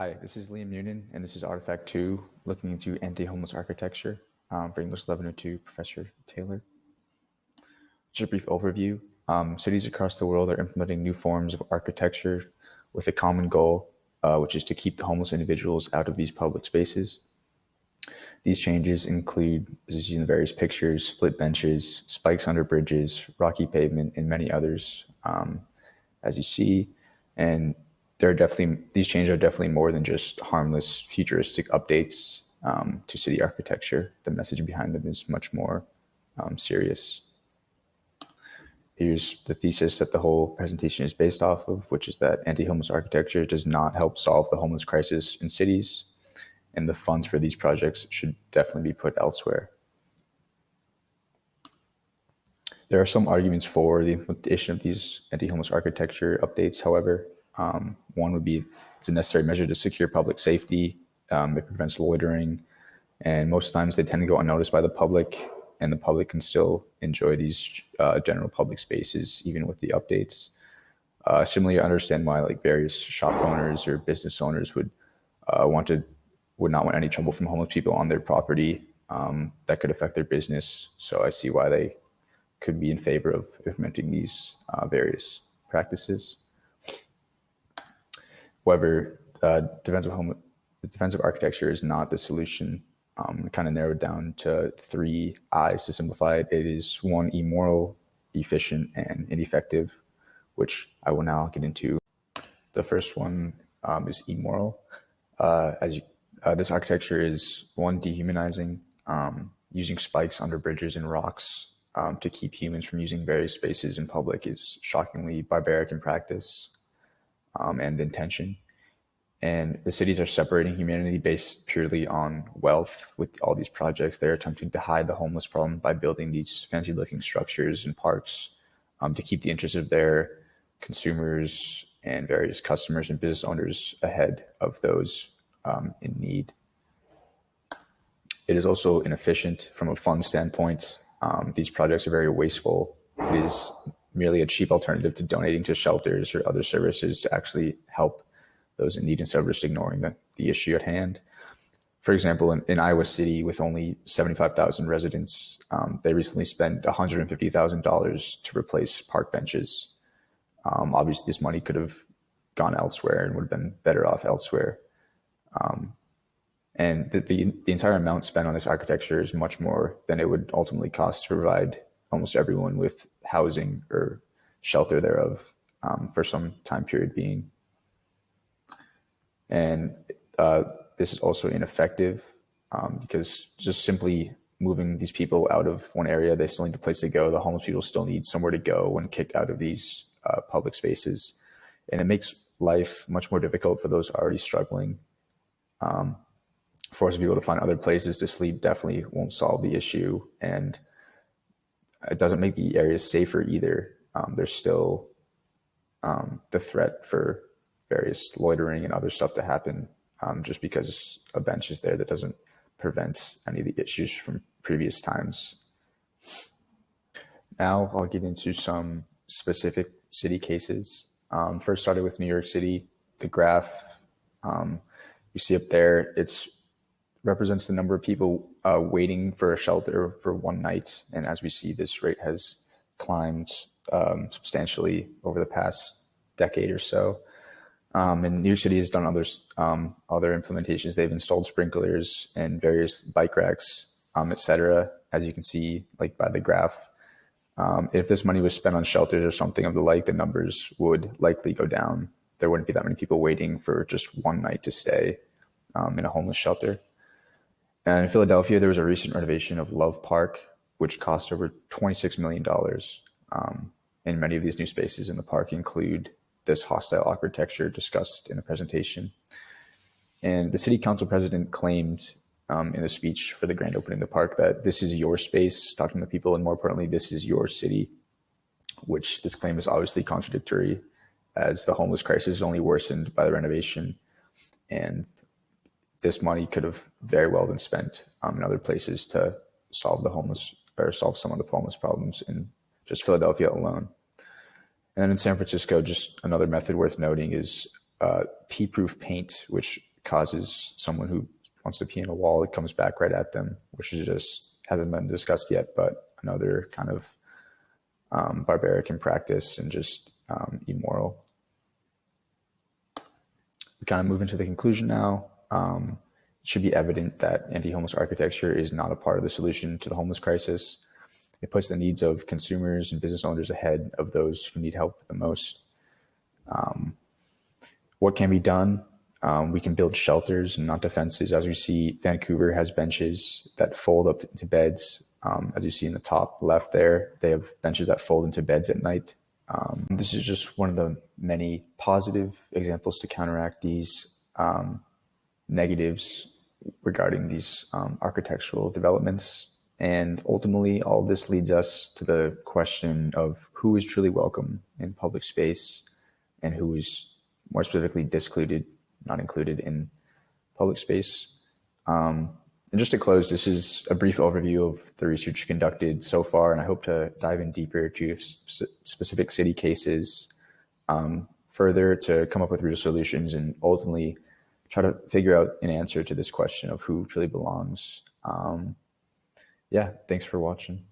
Hi, this is Liam Noonan, and this is Artifact 2, looking into anti-homeless architecture for English 1102 Professor Taylor. Just a brief overview. Cities across the world are implementing new forms of architecture with a common goal, which is to keep the homeless individuals out of these public spaces. These changes include, as you see in the various pictures, split benches, spikes under bridges, rocky pavement, and many others, as you see. And these changes are definitely more than just harmless futuristic updates to city architecture. The message behind them is much more serious. Here's the thesis that the whole presentation is based off of, which is that anti-homeless architecture does not help solve the homeless crisis in cities, and the funds for these projects should definitely be put elsewhere. There are some arguments for the implementation of these anti-homeless architecture updates. However, one would be it's a necessary measure to secure public safety. It prevents loitering, and most times they tend to go unnoticed by the public, and the public can still enjoy these general public spaces even with the updates. Similarly, I understand why various shop owners or business owners would not want any trouble from homeless people on their property that could affect their business. So I see why they could be in favor of implementing these various practices. However, defensive architecture is not the solution. Kind of narrowed down to 3 I's to simplify it. It is 1, immoral, efficient, and ineffective, which I will now get into. The first one is immoral. This architecture is 1, dehumanizing, using spikes under bridges and rocks to keep humans from using various spaces in public is shockingly barbaric in practice and intention. And the cities are separating humanity based purely on wealth with all these projects. They're attempting to hide the homeless problem by building these fancy looking structures and parks to keep the interests of their consumers and various customers and business owners ahead of those in need. It is also inefficient from a fund standpoint. These projects are very wasteful. It is merely a cheap alternative to donating to shelters or other services to actually help those in need instead of just ignoring the issue at hand. For example, in Iowa City, with only 75,000 residents, they recently spent $150,000 to replace park benches. Obviously, this money could have gone elsewhere and would have been better off elsewhere. And the entire amount spent on this architecture is much more than it would ultimately cost to provide almost everyone with housing or shelter thereof for some time period being. And this is also ineffective because just simply moving these people out of one area, they still need a place to go. The homeless people still need somewhere to go when kicked out of these public spaces. And it makes life much more difficult for those already struggling. Forcing people to find other places to sleep definitely won't solve the issue. And it doesn't make the areas safer either. There's still the threat for various loitering and other stuff to happen just because a bench is there. That doesn't prevent any of the issues from previous times. Now I'll get into some specific city cases. First started with New York City. The graph you see up there, it represents the number of people waiting for a shelter for one night. And as we see, this rate has climbed substantially over the past decade or so. And New York City has done other implementations. They've installed sprinklers and various bike racks, etc. As you can see, by the graph, if this money was spent on shelters or something of the like, the numbers would likely go down. There wouldn't be that many people waiting for just one night to stay in a homeless shelter. And in Philadelphia, there was a recent renovation of Love Park, which cost over $26 million. And many of these new spaces in the park include this hostile architecture discussed in the presentation. And the city council president claimed in the speech for the grand opening of the park that this is your space, talking to people, and more importantly, this is your city, which this claim is obviously contradictory, as the homeless crisis is only worsened by the renovation. And this money could have very well been spent in other places to solve some of the homeless problems in just Philadelphia alone. And then in San Francisco, just another method worth noting is pea-proof paint, which causes someone who wants to pee in a wall, it comes back right at them, which is just hasn't been discussed yet, but another kind of barbaric in practice and just immoral. We kind of move into the conclusion now. It should be evident that anti-homeless architecture is not a part of the solution to the homeless crisis. It puts the needs of consumers and business owners ahead of those who need help the most. What can be done? We can build shelters and not defenses. As we see, Vancouver has benches that fold up into beds. As you see in the top left there, they have benches that fold into beds at night. This is just one of the many positive examples to counteract these negatives regarding these architectural developments. And ultimately, all this leads us to the question of who is truly welcome in public space and who is more specifically discluded, not included in public space. And just to close, this is a brief overview of the research conducted so far, and I hope to dive in deeper to specific city cases further to come up with real solutions and ultimately try to figure out an answer to this question of who truly belongs. Yeah, thanks for watching.